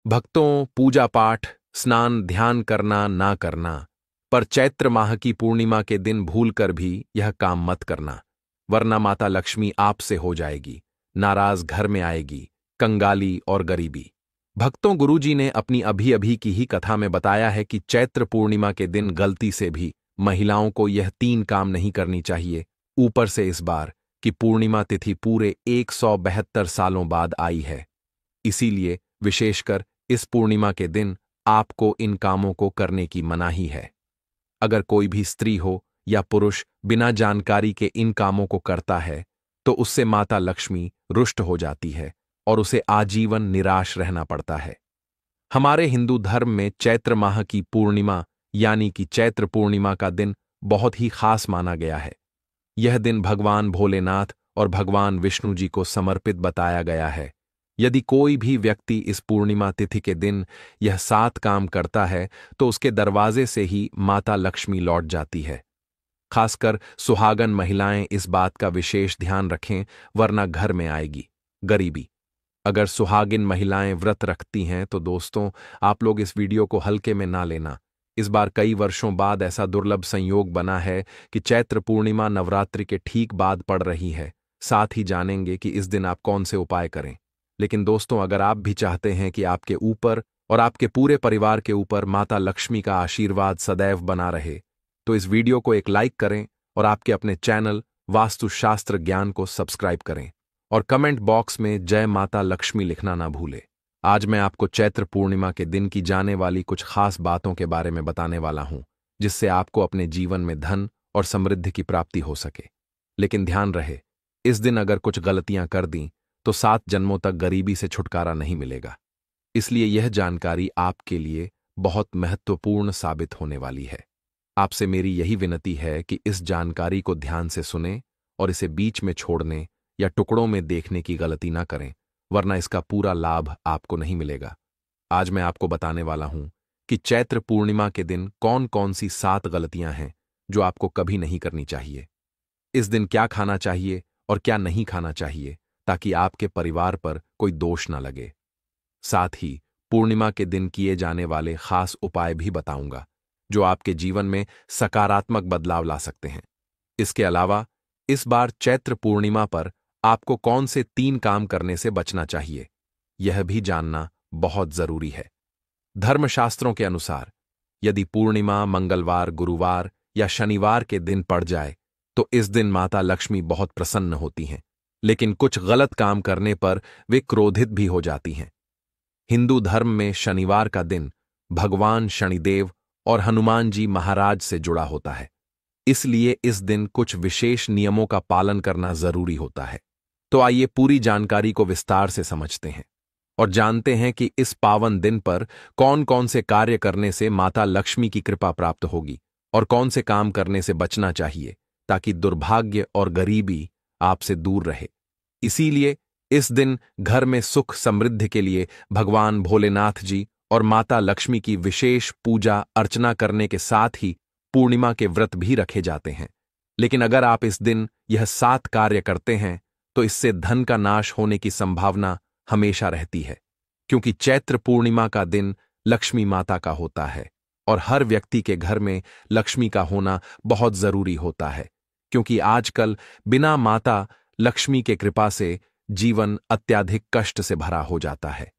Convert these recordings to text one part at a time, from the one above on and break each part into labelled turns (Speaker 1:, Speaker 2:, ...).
Speaker 1: भक्तों, पूजा पाठ, स्नान ध्यान करना ना करना, पर चैत्र माह की पूर्णिमा के दिन भूलकर भी यह काम मत करना, वरना माता लक्ष्मी आपसे हो जाएगी, नाराज घर में आएगी, कंगाली और गरीबी। भक्तों, गुरुजी ने अपनी अभी अभी की ही कथा में बताया है कि चैत्र पूर्णिमा के दिन गलती से भी महिलाओं को यह 3 काम नहीं करनी चाहिए। ऊपर से इस बार की पूर्णिमा तिथि पूरे 172 सालों बाद आई है, इसीलिए विशेषकर इस पूर्णिमा के दिन आपको इन कामों को करने की मनाही है। अगर कोई भी स्त्री हो या पुरुष बिना जानकारी के इन कामों को करता है तो उससे माता लक्ष्मी रुष्ट हो जाती है और उसे आजीवन निराश रहना पड़ता है। हमारे हिंदू धर्म में चैत्र माह की पूर्णिमा यानी कि चैत्र पूर्णिमा का दिन बहुत ही खास माना गया है। यह दिन भगवान भोलेनाथ और भगवान विष्णु जी को समर्पित बताया गया है। यदि कोई भी व्यक्ति इस पूर्णिमा तिथि के दिन यह 7 काम करता है तो उसके दरवाजे से ही माता लक्ष्मी लौट जाती है। खासकर सुहागन महिलाएं इस बात का विशेष ध्यान रखें, वरना घर में आएगी गरीबी। अगर सुहागिन महिलाएं व्रत रखती हैं तो दोस्तों, आप लोग इस वीडियो को हल्के में ना लेना। इस बार कई वर्षों बाद ऐसा दुर्लभ संयोग बना है कि चैत्र पूर्णिमा नवरात्रि के ठीक बाद पड़ रही है। साथ ही जानेंगे कि इस दिन आप कौन से उपाय करें। लेकिन दोस्तों, अगर आप भी चाहते हैं कि आपके ऊपर और आपके पूरे परिवार के ऊपर माता लक्ष्मी का आशीर्वाद सदैव बना रहे, तो इस वीडियो को एक लाइक करें और आपके अपने चैनल वास्तुशास्त्र ज्ञान को सब्सक्राइब करें और कमेंट बॉक्स में जय माता लक्ष्मी लिखना ना भूलें। आज मैं आपको चैत्र पूर्णिमा के दिन की जाने वाली कुछ खास बातों के बारे में बताने वाला हूं, जिससे आपको अपने जीवन में धन और समृद्धि की प्राप्ति हो सके। लेकिन ध्यान रहे, इस दिन अगर कुछ गलतियां कर दी तो 7 जन्मों तक गरीबी से छुटकारा नहीं मिलेगा। इसलिए यह जानकारी आपके लिए बहुत महत्वपूर्ण साबित होने वाली है। आपसे मेरी यही विनती है कि इस जानकारी को ध्यान से सुनें और इसे बीच में छोड़ने या टुकड़ों में देखने की गलती ना करें, वरना इसका पूरा लाभ आपको नहीं मिलेगा। आज मैं आपको बताने वाला हूं कि चैत्र पूर्णिमा के दिन कौन कौन सी 7 गलतियां हैं जो आपको कभी नहीं करनी चाहिए। इस दिन क्या खाना चाहिए और क्या नहीं खाना चाहिए, ताकि आपके परिवार पर कोई दोष न लगे। साथ ही पूर्णिमा के दिन किए जाने वाले खास उपाय भी बताऊंगा, जो आपके जीवन में सकारात्मक बदलाव ला सकते हैं। इसके अलावा इस बार चैत्र पूर्णिमा पर आपको कौन से 3 काम करने से बचना चाहिए, यह भी जानना बहुत जरूरी है। धर्मशास्त्रों के अनुसार यदि पूर्णिमा मंगलवार, गुरुवार या शनिवार के दिन पड़ जाए तो इस दिन माता लक्ष्मी बहुत प्रसन्न होती हैं, लेकिन कुछ गलत काम करने पर वे क्रोधित भी हो जाती हैं। हिंदू धर्म में शनिवार का दिन भगवान शनिदेव और हनुमान जी महाराज से जुड़ा होता है, इसलिए इस दिन कुछ विशेष नियमों का पालन करना जरूरी होता है। तो आइए पूरी जानकारी को विस्तार से समझते हैं और जानते हैं कि इस पावन दिन पर कौन कौन से कार्य करने से माता लक्ष्मी की कृपा प्राप्त होगी और कौन से काम करने से बचना चाहिए, ताकि दुर्भाग्य और गरीबी आपसे दूर रहे। इसीलिए इस दिन घर में सुख समृद्धि के लिए भगवान भोलेनाथ जी और माता लक्ष्मी की विशेष पूजा अर्चना करने के साथ ही पूर्णिमा के व्रत भी रखे जाते हैं। लेकिन अगर आप इस दिन यह 7 कार्य करते हैं तो इससे धन का नाश होने की संभावना हमेशा रहती है, क्योंकि चैत्र पूर्णिमा का दिन लक्ष्मी माता का होता है और हर व्यक्ति के घर में लक्ष्मी का होना बहुत जरूरी होता है, क्योंकि आजकल बिना माता लक्ष्मी के कृपा से जीवन अत्यधिक कष्ट से भरा हो जाता है।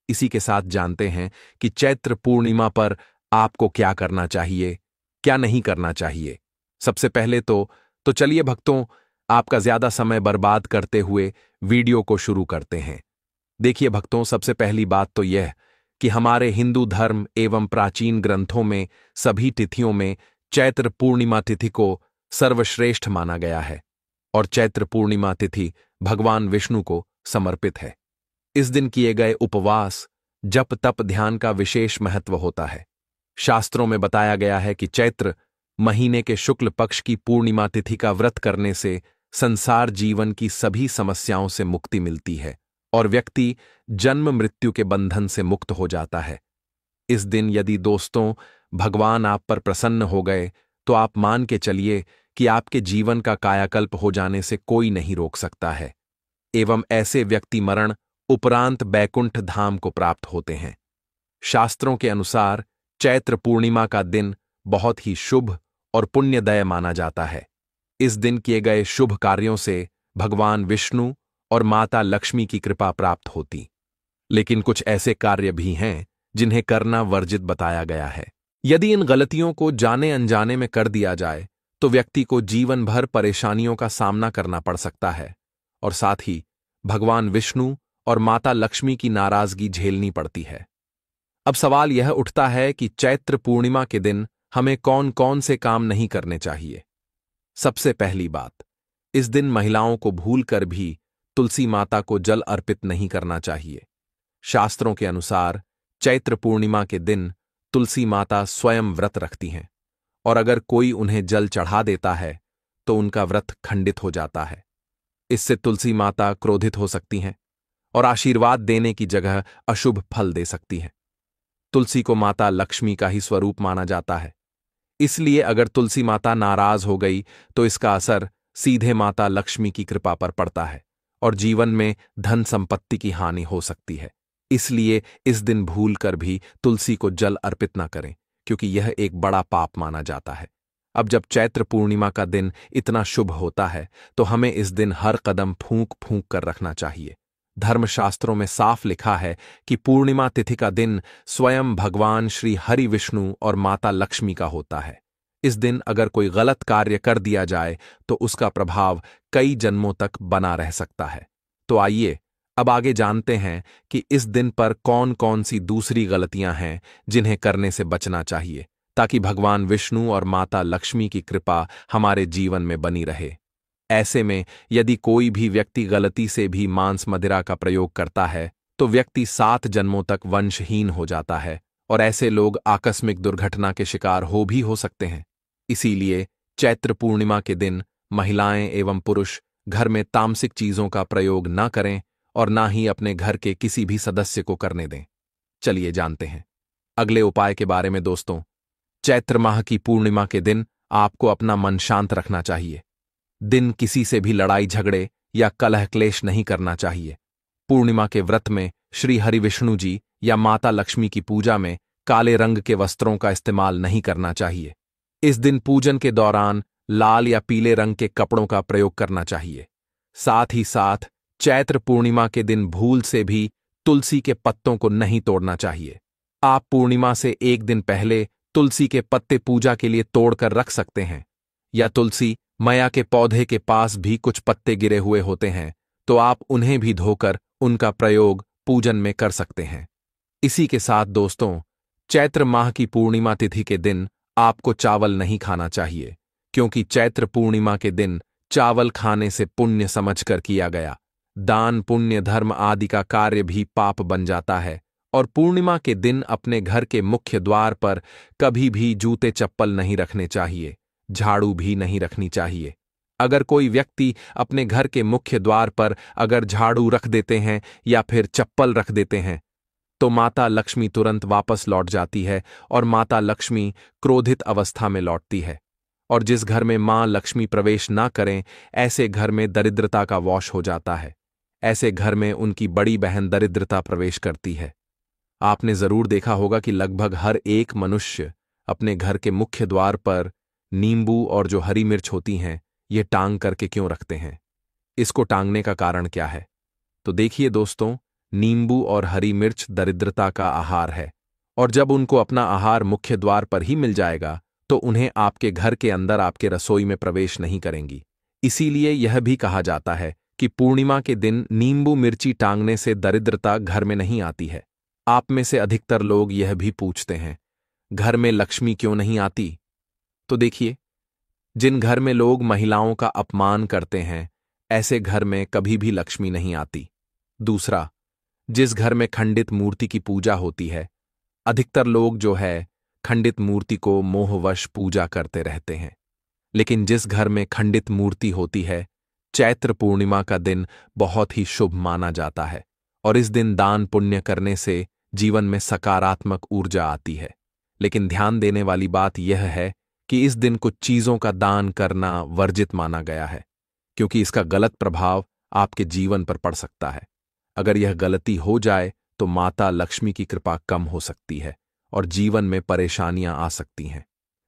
Speaker 1: इसी के साथ जानते हैं कि चैत्र पूर्णिमा पर आपको क्या करना चाहिए, क्या नहीं करना चाहिए। सबसे पहले तो चलिए भक्तों, आपका ज्यादा समय बर्बाद करते हुए वीडियो को शुरू करते हैं। देखिए भक्तों, सबसे पहली बात तो यह कि हमारे हिंदू धर्म एवं प्राचीन ग्रंथों में सभी तिथियों में चैत्र पूर्णिमा तिथि को सर्वश्रेष्ठ माना गया है और चैत्र पूर्णिमा तिथि भगवान विष्णु को समर्पित है। इस दिन किए गए उपवास, जप, तप, ध्यान का विशेष महत्व होता है। शास्त्रों में बताया गया है कि चैत्र महीने के शुक्ल पक्ष की पूर्णिमा तिथि का व्रत करने से संसार जीवन की सभी समस्याओं से मुक्ति मिलती है और व्यक्ति जन्म मृत्यु के बंधन से मुक्त हो जाता है। इस दिन यदि दोस्तों भगवान आप पर प्रसन्न हो गए तो आप मान के चलिए कि आपके जीवन का कायाकल्प हो जाने से कोई नहीं रोक सकता है एवं ऐसे व्यक्ति मरण उपरांत बैकुंठ धाम को प्राप्त होते हैं। शास्त्रों के अनुसार चैत्र पूर्णिमा का दिन बहुत ही शुभ और पुण्यदय माना जाता है। इस दिन किए गए शुभ कार्यों से भगवान विष्णु और माता लक्ष्मी की कृपा प्राप्त होती। लेकिन कुछ ऐसे कार्य भी हैं जिन्हें करना वर्जित बताया गया है। यदि इन गलतियों को जाने अनजाने में कर दिया जाए तो व्यक्ति को जीवन भर परेशानियों का सामना करना पड़ सकता है और साथ ही भगवान विष्णु और माता लक्ष्मी की नाराजगी झेलनी पड़ती है। अब सवाल यह उठता है कि चैत्र पूर्णिमा के दिन हमें कौन कौन से काम नहीं करने चाहिए। सबसे पहली बात, इस दिन महिलाओं को भूलकर भी तुलसी माता को जल अर्पित नहीं करना चाहिए। शास्त्रों के अनुसार चैत्र पूर्णिमा के दिन तुलसी माता स्वयं व्रत रखती हैं और अगर कोई उन्हें जल चढ़ा देता है तो उनका व्रत खंडित हो जाता है। इससे तुलसी माता क्रोधित हो सकती हैं और आशीर्वाद देने की जगह अशुभ फल दे सकती हैं। तुलसी को माता लक्ष्मी का ही स्वरूप माना जाता है, इसलिए अगर तुलसी माता नाराज हो गई तो इसका असर सीधे माता लक्ष्मी की कृपा पर पड़ता है और जीवन में धन संपत्ति की हानि हो सकती है। इसलिए इस दिन भूल कर भी तुलसी को जल अर्पित न करें, क्योंकि यह एक बड़ा पाप माना जाता है। अब जब चैत्र पूर्णिमा का दिन इतना शुभ होता है तो हमें इस दिन हर कदम फूंक फूंक कर रखना चाहिए। धर्मशास्त्रों में साफ लिखा है कि पूर्णिमा तिथि का दिन स्वयं भगवान श्री हरि विष्णु और माता लक्ष्मी का होता है। इस दिन अगर कोई गलत कार्य कर दिया जाए तो उसका प्रभाव कई जन्मों तक बना रह सकता है। तो आइए अब आगे जानते हैं कि इस दिन पर कौन कौन सी दूसरी गलतियां हैं जिन्हें करने से बचना चाहिए, ताकि भगवान विष्णु और माता लक्ष्मी की कृपा हमारे जीवन में बनी रहे। ऐसे में यदि कोई भी व्यक्ति गलती से भी मांस मदिरा का प्रयोग करता है तो व्यक्ति 7 जन्मों तक वंशहीन हो जाता है और ऐसे लोग आकस्मिक दुर्घटना के शिकार हो सकते हैं। इसीलिए चैत्र पूर्णिमा के दिन महिलाएं एवं पुरुष घर में तामसिक चीजों का प्रयोग न करें और ना ही अपने घर के किसी भी सदस्य को करने दें। चलिए जानते हैं अगले उपाय के बारे में। दोस्तों, चैत्र माह की पूर्णिमा के दिन आपको अपना मन शांत रखना चाहिए। दिन किसी से भी लड़ाई झगड़े या कलह क्लेश नहीं करना चाहिए। पूर्णिमा के व्रत में श्री हरि विष्णु जी या माता लक्ष्मी की पूजा में काले रंग के वस्त्रों का इस्तेमाल नहीं करना चाहिए। इस दिन पूजन के दौरान लाल या पीले रंग के कपड़ों का प्रयोग करना चाहिए। साथ ही साथ चैत्र पूर्णिमा के दिन भूल से भी तुलसी के पत्तों को नहीं तोड़ना चाहिए। आप पूर्णिमा से एक दिन पहले तुलसी के पत्ते पूजा के लिए तोड़कर रख सकते हैं, या तुलसी मैया के पौधे के पास भी कुछ पत्ते गिरे हुए होते हैं तो आप उन्हें भी धोकर उनका प्रयोग पूजन में कर सकते हैं। इसी के साथ दोस्तों, चैत्र माह की पूर्णिमा तिथि के दिन आपको चावल नहीं खाना चाहिए, क्योंकि चैत्र पूर्णिमा के दिन चावल खाने से पुण्य समझकर किया गया दान पुण्य धर्म आदि का कार्य भी पाप बन जाता है। और पूर्णिमा के दिन अपने घर के मुख्य द्वार पर कभी भी जूते चप्पल नहीं रखने चाहिए, झाड़ू भी नहीं रखनी चाहिए। अगर कोई व्यक्ति अपने घर के मुख्य द्वार पर अगर झाड़ू रख देते हैं या फिर चप्पल रख देते हैं तो माता लक्ष्मी तुरंत वापस लौट जाती है और माता लक्ष्मी क्रोधित अवस्था में लौटती है। और जिस घर में मां लक्ष्मी प्रवेश ना करें, ऐसे घर में दरिद्रता का वश हो जाता है। ऐसे घर में उनकी बड़ी बहन दरिद्रता प्रवेश करती है। आपने जरूर देखा होगा कि लगभग हर एक मनुष्य अपने घर के मुख्य द्वार पर नींबू और जो हरी मिर्च होती हैं ये टांग करके क्यों रखते हैं। इसको टांगने का कारण क्या है? तो देखिए दोस्तों, नींबू और हरी मिर्च दरिद्रता का आहार है और जब उनको अपना आहार मुख्य द्वार पर ही मिल जाएगा तो उन्हें आपके घर के अंदर आपके रसोई में प्रवेश नहीं करेंगी। इसीलिए यह भी कहा जाता है कि पूर्णिमा के दिन नींबू मिर्ची टांगने से दरिद्रता घर में नहीं आती है। आप में से अधिकतर लोग यह भी पूछते हैं, घर में लक्ष्मी क्यों नहीं आती? तो देखिए, जिन घर में लोग महिलाओं का अपमान करते हैं ऐसे घर में कभी भी लक्ष्मी नहीं आती। दूसरा, जिस घर में खंडित मूर्ति की पूजा होती है, अधिकतर लोग जो है खंडित मूर्ति को मोहवश पूजा करते रहते हैं। लेकिन जिस घर में खंडित मूर्ति होती है, चैत्र पूर्णिमा का दिन बहुत ही शुभ माना जाता है और इस दिन दान पुण्य करने से जीवन में सकारात्मक ऊर्जा आती है। लेकिन ध्यान देने वाली बात यह है कि इस दिन कुछ चीजों का दान करना वर्जित माना गया है, क्योंकि इसका गलत प्रभाव आपके जीवन पर पड़ सकता है। अगर यह गलती हो जाए तो माता लक्ष्मी की कृपा कम हो सकती है और जीवन में परेशानियां आ सकती हैं।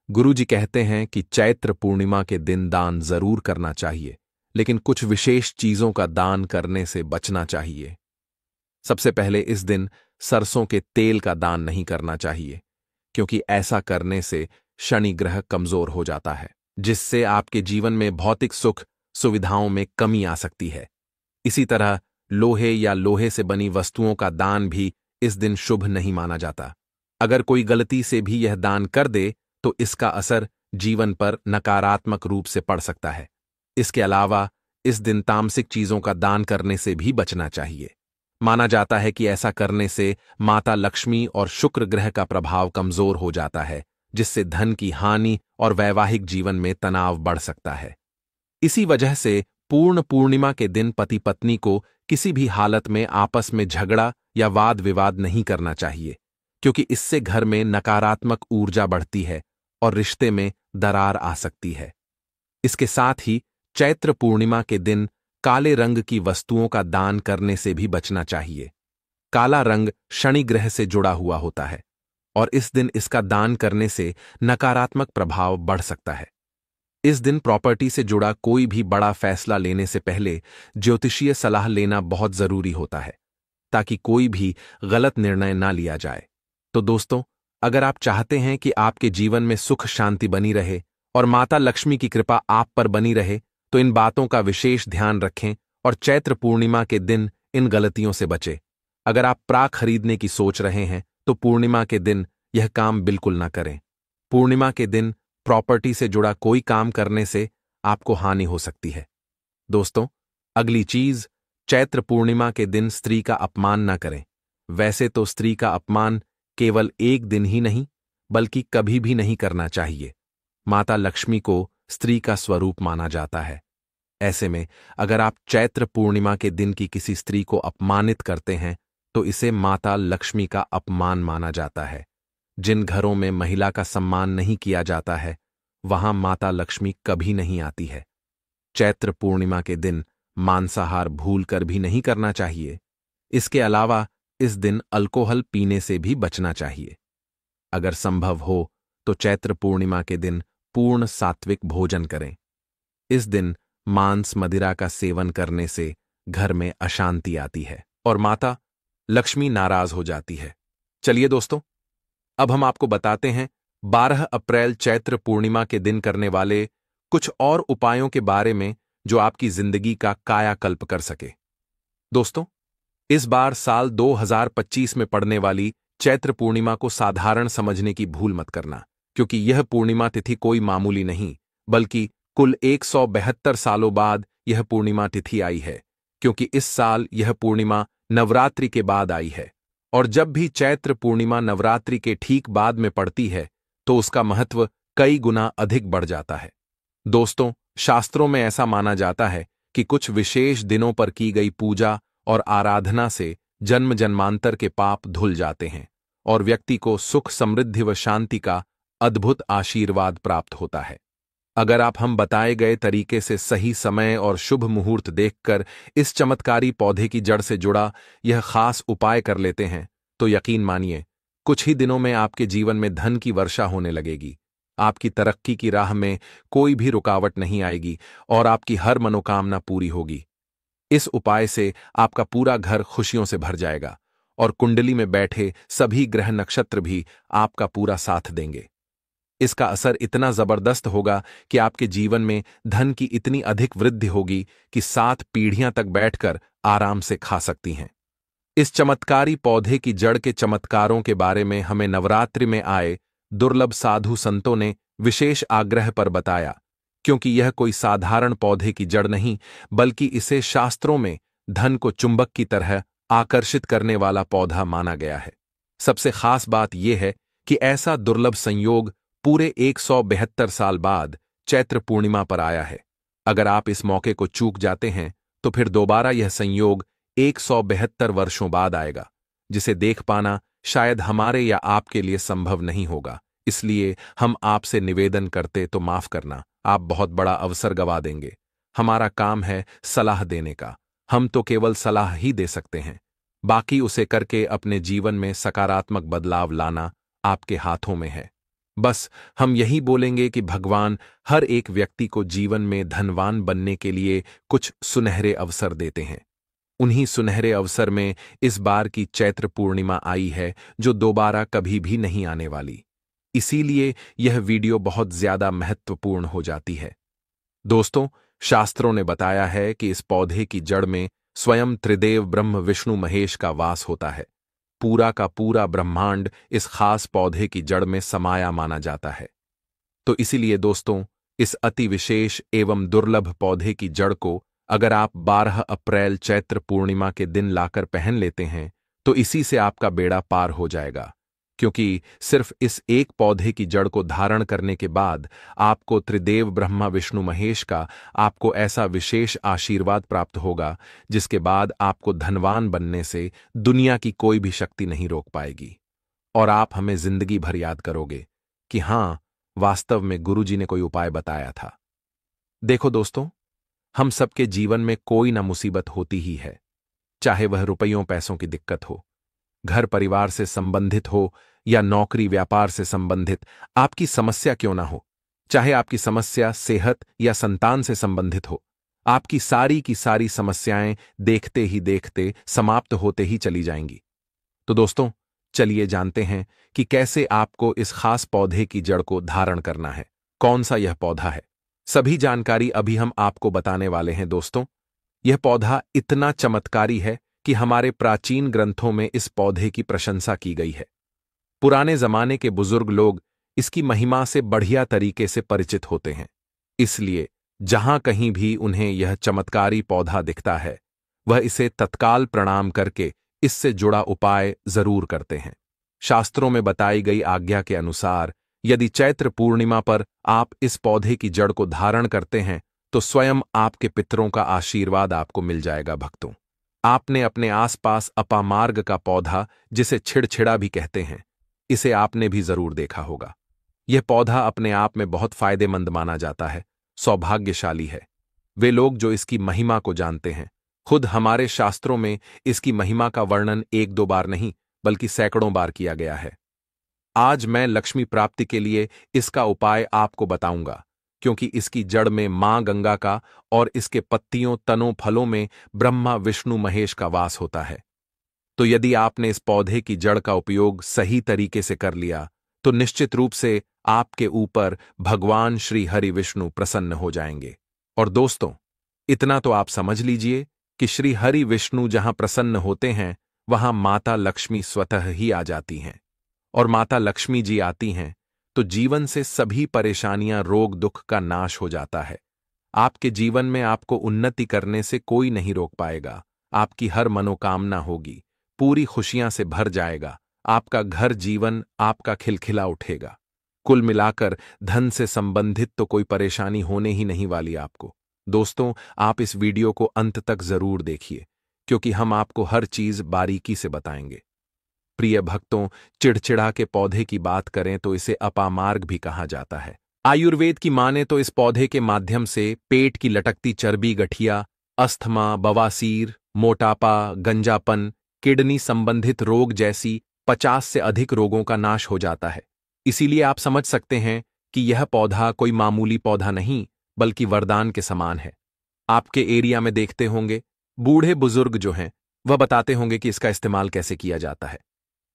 Speaker 1: गुरुजी कहते हैं कि चैत्र पूर्णिमा के दिन दान जरूर करना चाहिए, लेकिन कुछ विशेष चीजों का दान करने से बचना चाहिए। सबसे पहले इस दिन सरसों के तेल का दान नहीं करना चाहिए, क्योंकि ऐसा करने से शनि ग्रह कमजोर हो जाता है, जिससे आपके जीवन में भौतिक सुख सुविधाओं में कमी आ सकती है। इसी तरह लोहे या लोहे से बनी वस्तुओं का दान भी इस दिन शुभ नहीं माना जाता। अगर कोई गलती से भी यह दान कर दे तो इसका असर जीवन पर नकारात्मक रूप से पड़ सकता है। इसके अलावा इस दिन तामसिक चीजों का दान करने से भी बचना चाहिए। माना जाता है कि ऐसा करने से माता लक्ष्मी और शुक्र ग्रह का प्रभाव कमजोर हो जाता है, जिससे धन की हानि और वैवाहिक जीवन में तनाव बढ़ सकता है। इसी वजह से पूर्ण पूर्णिमा के दिन पति पत्नी को किसी भी हालत में आपस में झगड़ा या वाद विवाद नहीं करना चाहिए, क्योंकि इससे घर में नकारात्मक ऊर्जा बढ़ती है और रिश्ते में दरार आ सकती है। इसके साथ ही चैत्र पूर्णिमा के दिन काले रंग की वस्तुओं का दान करने से भी बचना चाहिए। काला रंग शनि ग्रह से जुड़ा हुआ होता है और इस दिन इसका दान करने से नकारात्मक प्रभाव बढ़ सकता है। इस दिन प्रॉपर्टी से जुड़ा कोई भी बड़ा फैसला लेने से पहले ज्योतिषीय सलाह लेना बहुत जरूरी होता है, ताकि कोई भी गलत निर्णय ना लिया जाए। तो दोस्तों, अगर आप चाहते हैं कि आपके जीवन में सुख शांति बनी रहे और माता लक्ष्मी की कृपा आप पर बनी रहे, तो इन बातों का विशेष ध्यान रखें और चैत्र पूर्णिमा के दिन इन गलतियों से बचें। अगर आप प्राक खरीदने की सोच रहे हैं तो पूर्णिमा के दिन यह काम बिल्कुल ना करें। पूर्णिमा के दिन प्रॉपर्टी से जुड़ा कोई काम करने से आपको हानि हो सकती है। दोस्तों, अगली चीज, चैत्र पूर्णिमा के दिन स्त्री का अपमान ना करें। वैसे तो स्त्री का अपमान केवल एक दिन ही नहीं, बल्कि कभी भी नहीं करना चाहिए। माता लक्ष्मी को स्त्री का स्वरूप माना जाता है। ऐसे में अगर आप चैत्र पूर्णिमा के दिन की किसी स्त्री को अपमानित करते हैं तो इसे माता लक्ष्मी का अपमान माना जाता है। जिन घरों में महिला का सम्मान नहीं किया जाता है, वहां माता लक्ष्मी कभी नहीं आती है। चैत्र पूर्णिमा के दिन मांसाहार भूलकर भी नहीं करना चाहिए। इसके अलावा इस दिन अल्कोहल पीने से भी बचना चाहिए। अगर संभव हो तो चैत्र पूर्णिमा के दिन पूर्ण सात्विक भोजन करें। इस दिन मांस मदिरा का सेवन करने से घर में अशांति आती है और माता लक्ष्मी नाराज हो जाती है। चलिए दोस्तों, अब हम आपको बताते हैं 12 अप्रैल चैत्र पूर्णिमा के दिन करने वाले कुछ और उपायों के बारे में जो आपकी जिंदगी का कायाकल्प कर सके। दोस्तों, इस बार साल 2025 में पड़ने वाली चैत्र पूर्णिमा को साधारण समझने की भूल मत करना, क्योंकि यह पूर्णिमा तिथि कोई मामूली नहीं, बल्कि कुल 172 सालों बाद यह पूर्णिमा तिथि आई है, क्योंकि इस साल यह पूर्णिमा नवरात्रि के बाद आई है। और जब भी चैत्र पूर्णिमा नवरात्रि के ठीक बाद में पड़ती है तो उसका महत्व कई गुना अधिक बढ़ जाता है। दोस्तों, शास्त्रों में ऐसा माना जाता है कि कुछ विशेष दिनों पर की गई पूजा और आराधना से जन्म जन्मांतर के पाप धुल जाते हैं और व्यक्ति को सुख समृद्धि व शांति का अद्भुत आशीर्वाद प्राप्त होता है। अगर आप हम बताए गए तरीके से सही समय और शुभ मुहूर्त देखकर इस चमत्कारी पौधे की जड़ से जुड़ा यह खास उपाय कर लेते हैं तो यकीन मानिए, कुछ ही दिनों में आपके जीवन में धन की वर्षा होने लगेगी। आपकी तरक्की की राह में कोई भी रुकावट नहीं आएगी और आपकी हर मनोकामना पूरी होगी। इस उपाय से आपका पूरा घर खुशियों से भर जाएगा और कुंडली में बैठे सभी ग्रह नक्षत्र भी आपका पूरा साथ देंगे। इसका असर इतना जबरदस्त होगा कि आपके जीवन में धन की इतनी अधिक वृद्धि होगी कि 7 पीढ़ियां तक बैठकर आराम से खा सकती हैं। इस चमत्कारी पौधे की जड़ के चमत्कारों के बारे में हमें नवरात्रि में आए दुर्लभ साधु संतों ने विशेष आग्रह पर बताया, क्योंकि यह कोई साधारण पौधे की जड़ नहीं, बल्कि इसे शास्त्रों में धन को चुंबक की तरह आकर्षित करने वाला पौधा माना गया है। सबसे खास बात यह है कि ऐसा दुर्लभ संयोग पूरे 172 साल बाद चैत्र पूर्णिमा पर आया है। अगर आप इस मौके को चूक जाते हैं तो फिर दोबारा यह संयोग 172 वर्षों बाद आएगा, जिसे देख पाना शायद हमारे या आपके लिए संभव नहीं होगा। इसलिए हम आपसे निवेदन करते तो माफ करना, आप बहुत बड़ा अवसर गवा देंगे। हमारा काम है सलाह देने का, हम तो केवल सलाह ही दे सकते हैं। बाकी उसे करके अपने जीवन में सकारात्मक बदलाव लाना आपके हाथों में है। बस हम यही बोलेंगे कि भगवान हर एक व्यक्ति को जीवन में धनवान बनने के लिए कुछ सुनहरे अवसर देते हैं। उन्हीं सुनहरे अवसर में इस बार की चैत्र पूर्णिमा आई है, जो दोबारा कभी भी नहीं आने वाली। इसीलिए यह वीडियो बहुत ज्यादा महत्वपूर्ण हो जाती है। दोस्तों, शास्त्रों ने बताया है कि इस पौधे की जड़ में स्वयं त्रिदेव ब्रह्म विष्णु महेश का वास होता है। पूरा का पूरा ब्रह्मांड इस खास पौधे की जड़ में समाया माना जाता है। तो इसीलिए दोस्तों, इस अति विशेष एवं दुर्लभ पौधे की जड़ को अगर आप 12 अप्रैल चैत्र पूर्णिमा के दिन लाकर पहन लेते हैं, तो इसी से आपका बेड़ा पार हो जाएगा। क्योंकि सिर्फ इस एक पौधे की जड़ को धारण करने के बाद आपको त्रिदेव ब्रह्मा विष्णु महेश का आपको ऐसा विशेष आशीर्वाद प्राप्त होगा, जिसके बाद आपको धनवान बनने से दुनिया की कोई भी शक्ति नहीं रोक पाएगी। और आप हमें जिंदगी भर याद करोगे कि हां, वास्तव में गुरुजी ने कोई उपाय बताया था। देखो दोस्तों, हम सबके जीवन में कोई ना मुसीबत होती ही है, चाहे वह रुपयों पैसों की दिक्कत हो, घर परिवार से संबंधित हो या नौकरी व्यापार से संबंधित आपकी समस्या क्यों ना हो, चाहे आपकी समस्या सेहत या संतान से संबंधित हो, आपकी सारी की सारी समस्याएं देखते ही देखते समाप्त होते ही चली जाएंगी। तो दोस्तों, चलिए जानते हैं कि कैसे आपको इस खास पौधे की जड़ को धारण करना है। कौन सा यह पौधा है, सभी जानकारी अभी हम आपको बताने वाले हैं। दोस्तों, यह पौधा इतना चमत्कारी है कि हमारे प्राचीन ग्रंथों में इस पौधे की प्रशंसा की गई है। पुराने जमाने के बुजुर्ग लोग इसकी महिमा से बढ़िया तरीके से परिचित होते हैं। इसलिए जहां कहीं भी उन्हें यह चमत्कारी पौधा दिखता है, वह इसे तत्काल प्रणाम करके इससे जुड़ा उपाय जरूर करते हैं। शास्त्रों में बताई गई आज्ञा के अनुसार यदि चैत्र पूर्णिमा पर आप इस पौधे की जड़ को धारण करते हैं, तो स्वयं आपके पितरों का आशीर्वाद आपको मिल जाएगा। भक्तों, आपने अपने आसपास अपामार्ग का पौधा, जिसे छिड़छिड़ा भी कहते हैं, इसे आपने भी जरूर देखा होगा। यह पौधा अपने आप में बहुत फायदेमंद माना जाता है, सौभाग्यशाली है वे लोग जो इसकी महिमा को जानते हैं। खुद हमारे शास्त्रों में इसकी महिमा का वर्णन एक दो बार नहीं, बल्कि सैकड़ों बार किया गया है। आज मैं लक्ष्मी प्राप्ति के लिए इसका उपाय आपको बताऊंगा, क्योंकि इसकी जड़ में मां गंगा का और इसके पत्तियों तनों फलों में ब्रह्मा विष्णु महेश का वास होता है। तो यदि आपने इस पौधे की जड़ का उपयोग सही तरीके से कर लिया, तो निश्चित रूप से आपके ऊपर भगवान श्री हरि विष्णु प्रसन्न हो जाएंगे। और दोस्तों, इतना तो आप समझ लीजिए कि श्री हरि विष्णु जहां प्रसन्न होते हैं, वहां माता लक्ष्मी स्वतः ही आ जाती हैं। और माता लक्ष्मी जी आती हैं तो जीवन से सभी परेशानियां रोग दुख का नाश हो जाता है। आपके जीवन में आपको उन्नति करने से कोई नहीं रोक पाएगा। आपकी हर मनोकामना होगी, पूरी खुशियां से भर जाएगा। आपका घर जीवन आपका खिलखिला उठेगा। कुल मिलाकर धन से संबंधित तो कोई परेशानी होने ही नहीं वाली आपको। दोस्तों, आप इस वीडियो को अंत तक जरूर देखिए, क्योंकि हम आपको हर चीज बारीकी से बताएंगे। प्रिय भक्तों, चिड़चिड़ा के पौधे की बात करें तो इसे अपामार्ग भी कहा जाता है। आयुर्वेद की माने तो इस पौधे के माध्यम से पेट की लटकती चर्बी, गठिया, अस्थमा, बवासीर, मोटापा, गंजापन, किडनी संबंधित रोग जैसी 50 से अधिक रोगों का नाश हो जाता है। इसीलिए आप समझ सकते हैं कि यह पौधा कोई मामूली पौधा नहीं, बल्कि वरदान के समान है। आपके एरिया में देखते होंगे बूढ़े बुजुर्ग जो हैं, वह बताते होंगे कि इसका इस्तेमाल कैसे किया जाता है।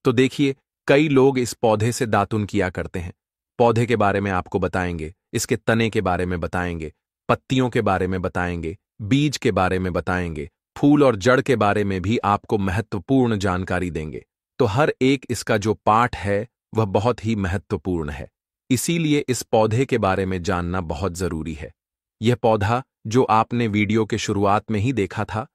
Speaker 1: तो देखिए, कई लोग इस पौधे से दातुन किया करते हैं। पौधे के बारे में आपको बताएंगे, इसके तने के बारे में बताएंगे, पत्तियों के बारे में बताएंगे, बीज के बारे में बताएंगे, फूल और जड़ के बारे में भी आपको महत्वपूर्ण जानकारी देंगे। तो हर एक इसका जो पाठ है वह बहुत ही महत्वपूर्ण है। इसीलिए इस पौधे के बारे में जानना बहुत जरूरी है। यह पौधा जो आपने वीडियो के शुरुआत में ही देखा था,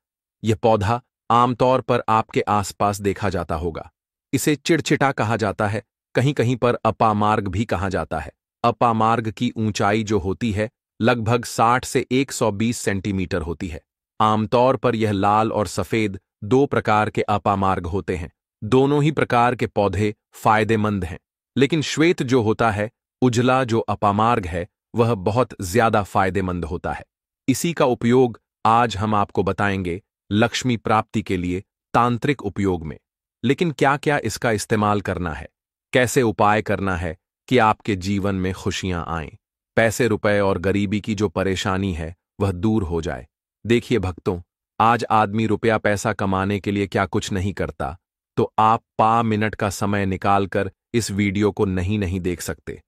Speaker 1: यह पौधा आमतौर पर आपके आसपास देखा जाता होगा। इसे चिड़चिटा कहा जाता है, कहीं कहीं पर अपामार्ग भी कहा जाता है। अपामार्ग की ऊंचाई जो होती है लगभग 60 से 120 सेंटीमीटर होती है। आमतौर पर यह लाल और सफेद दो प्रकार के अपामार्ग होते हैं। दोनों ही प्रकार के पौधे फायदेमंद हैं, लेकिन श्वेत जो होता है, उजला जो अपामार्ग है, वह बहुत ज्यादा फायदेमंद होता है। इसी का उपयोग आज हम आपको बताएंगे लक्ष्मी प्राप्ति के लिए तांत्रिक उपयोग में। लेकिन क्या क्या इसका इस्तेमाल करना है, कैसे उपाय करना है कि आपके जीवन में खुशियां आएं, पैसे रुपए और गरीबी की जो परेशानी है वह दूर हो जाए। देखिए भक्तों, आज आदमी रुपया पैसा कमाने के लिए क्या कुछ नहीं करता, तो आप 5 मिनट का समय निकालकर इस वीडियो को नहीं देख सकते।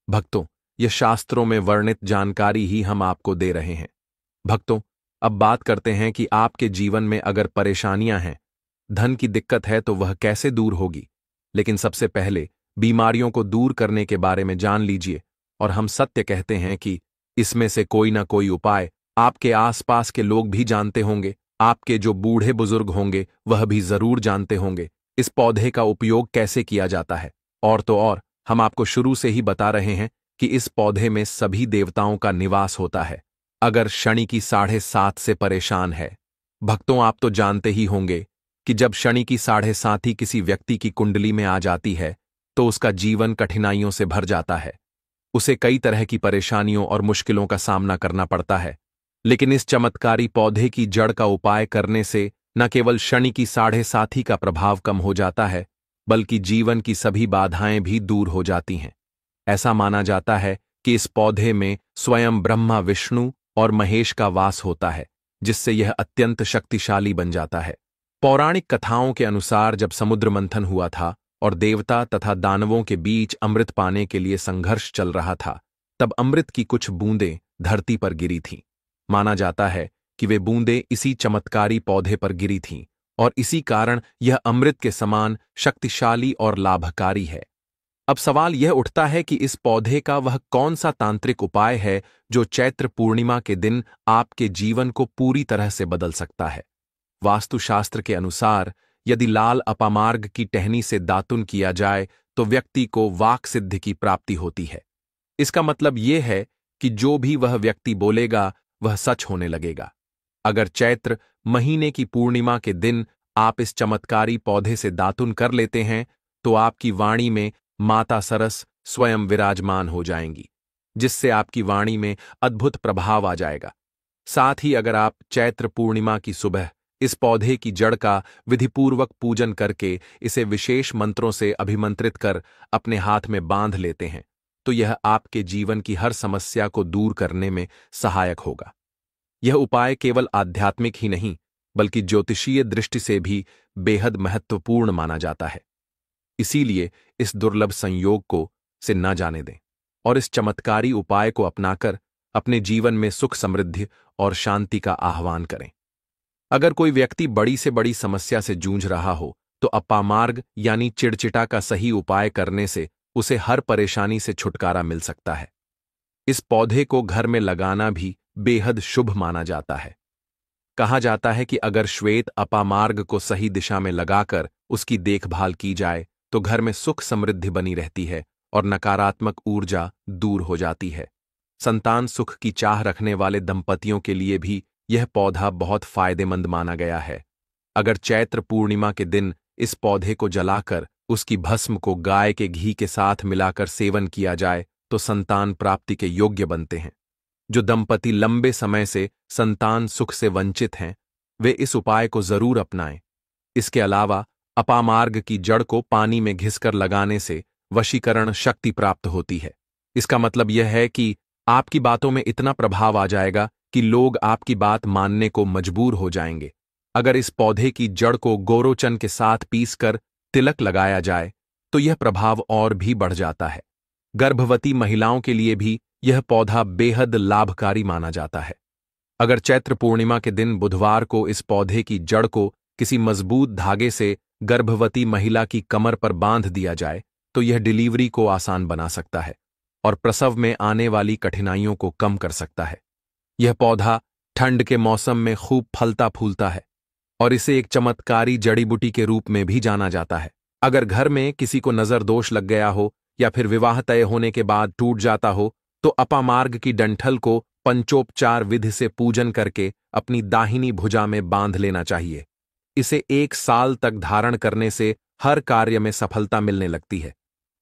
Speaker 1: भक्तों, यह शास्त्रों में वर्णित जानकारी ही हम आपको दे रहे हैं। भक्तों, अब बात करते हैं कि आपके जीवन में अगर परेशानियां हैं, धन की दिक्कत है तो वह कैसे दूर होगी। लेकिन सबसे पहले बीमारियों को दूर करने के बारे में जान लीजिए। और हम सत्य कहते हैं कि इसमें से कोई ना कोई उपाय आपके आसपास के लोग भी जानते होंगे, आपके जो बूढ़े बुजुर्ग होंगे वह भी जरूर जानते होंगे इस पौधे का उपयोग कैसे किया जाता है। और तो और, हम आपको शुरू से ही बता रहे हैं कि इस पौधे में सभी देवताओं का निवास होता है। अगर शनि की 7.5 से परेशान है, भक्तों आप तो जानते ही होंगे कि जब शनि की 7.5 किसी व्यक्ति की कुंडली में आ जाती है तो उसका जीवन कठिनाइयों से भर जाता है। उसे कई तरह की परेशानियों और मुश्किलों का सामना करना पड़ता है। लेकिन इस चमत्कारी पौधे की जड़ का उपाय करने से न केवल शनि की 7.5 का प्रभाव कम हो जाता है, बल्कि जीवन की सभी बाधाएं भी दूर हो जाती हैं। ऐसा माना जाता है कि इस पौधे में स्वयं ब्रह्मा, विष्णु और महेश का वास होता है, जिससे यह अत्यंत शक्तिशाली बन जाता है। पौराणिक कथाओं के अनुसार जब समुद्र मंथन हुआ था और देवता तथा दानवों के बीच अमृत पाने के लिए संघर्ष चल रहा था, तब अमृत की कुछ बूंदें धरती पर गिरी थीं। माना जाता है कि वे बूंदें इसी चमत्कारी पौधे पर गिरी थीं और इसी कारण यह अमृत के समान शक्तिशाली और लाभकारी है। अब सवाल यह उठता है कि इस पौधे का वह कौन सा तांत्रिक उपाय है जो चैत्र पूर्णिमा के दिन आपके जीवन को पूरी तरह से बदल सकता है। वास्तुशास्त्र के अनुसार यदि लाल अपामार्ग की टहनी से दातुन किया जाए तो व्यक्ति को वाक सिद्धि की प्राप्ति होती है। इसका मतलब यह है कि जो भी वह व्यक्ति बोलेगा वह सच होने लगेगा। अगर चैत्र महीने की पूर्णिमा के दिन आप इस चमत्कारी पौधे से दातुन कर लेते हैं तो आपकी वाणी में माता सरस स्वयं विराजमान हो जाएंगी, जिससे आपकी वाणी में अद्भुत प्रभाव आ जाएगा। साथ ही अगर आप चैत्र पूर्णिमा की सुबह इस पौधे की जड़ का विधिपूर्वक पूजन करके इसे विशेष मंत्रों से अभिमंत्रित कर अपने हाथ में बांध लेते हैं तो यह आपके जीवन की हर समस्या को दूर करने में सहायक होगा। यह उपाय केवल आध्यात्मिक ही नहीं बल्कि ज्योतिषीय दृष्टि से भी बेहद महत्वपूर्ण माना जाता है। इसीलिए इस दुर्लभ संयोग को से न जाने दें और इस चमत्कारी उपाय को अपनाकर अपने जीवन में सुख, समृद्धि और शांति का आह्वान करें। अगर कोई व्यक्ति बड़ी से बड़ी समस्या से जूझ रहा हो तो अपामार्ग यानी चिड़चिटा का सही उपाय करने से उसे हर परेशानी से छुटकारा मिल सकता है। इस पौधे को घर में लगाना भी बेहद शुभ माना जाता है। कहा जाता है कि अगर श्वेत अपामार्ग को सही दिशा में लगाकर उसकी देखभाल की जाए तो घर में सुख समृद्धि बनी रहती है और नकारात्मक ऊर्जा दूर हो जाती है। संतान सुख की चाह रखने वाले दंपतियों के लिए भी यह पौधा बहुत फायदेमंद माना गया है। अगर चैत्र पूर्णिमा के दिन इस पौधे को जलाकर उसकी भस्म को गाय के घी के साथ मिलाकर सेवन किया जाए तो संतान प्राप्ति के योग्य बनते हैं। जो दंपति लंबे समय से संतान सुख से वंचित हैं, वे इस उपाय को जरूर अपनाएं। इसके अलावा अपामार्ग की जड़ को पानी में घिसकर लगाने से वशीकरण शक्ति प्राप्त होती है। इसका मतलब यह है कि आपकी बातों में इतना प्रभाव आ जाएगा कि लोग आपकी बात मानने को मजबूर हो जाएंगे। अगर इस पौधे की जड़ को गोरोचन के साथ पीसकर तिलक लगाया जाए तो यह प्रभाव और भी बढ़ जाता है। गर्भवती महिलाओं के लिए भी यह पौधा बेहद लाभकारी माना जाता है। अगर चैत्र पूर्णिमा के दिन बुधवार को इस पौधे की जड़ को किसी मजबूत धागे से गर्भवती महिला की कमर पर बांध दिया जाए तो यह डिलीवरी को आसान बना सकता है और प्रसव में आने वाली कठिनाइयों को कम कर सकता है। यह पौधा ठंड के मौसम में खूब फलता फूलता है और इसे एक चमत्कारी जड़ी बूटी के रूप में भी जाना जाता है। अगर घर में किसी को नजर दोष लग गया हो या फिर विवाह तय होने के बाद टूट जाता हो तो अपामार्ग की डंठल को पंचोपचार विधि से पूजन करके अपनी दाहिनी भुजा में बांध लेना चाहिए। इसे 1 साल तक धारण करने से हर कार्य में सफलता मिलने लगती है।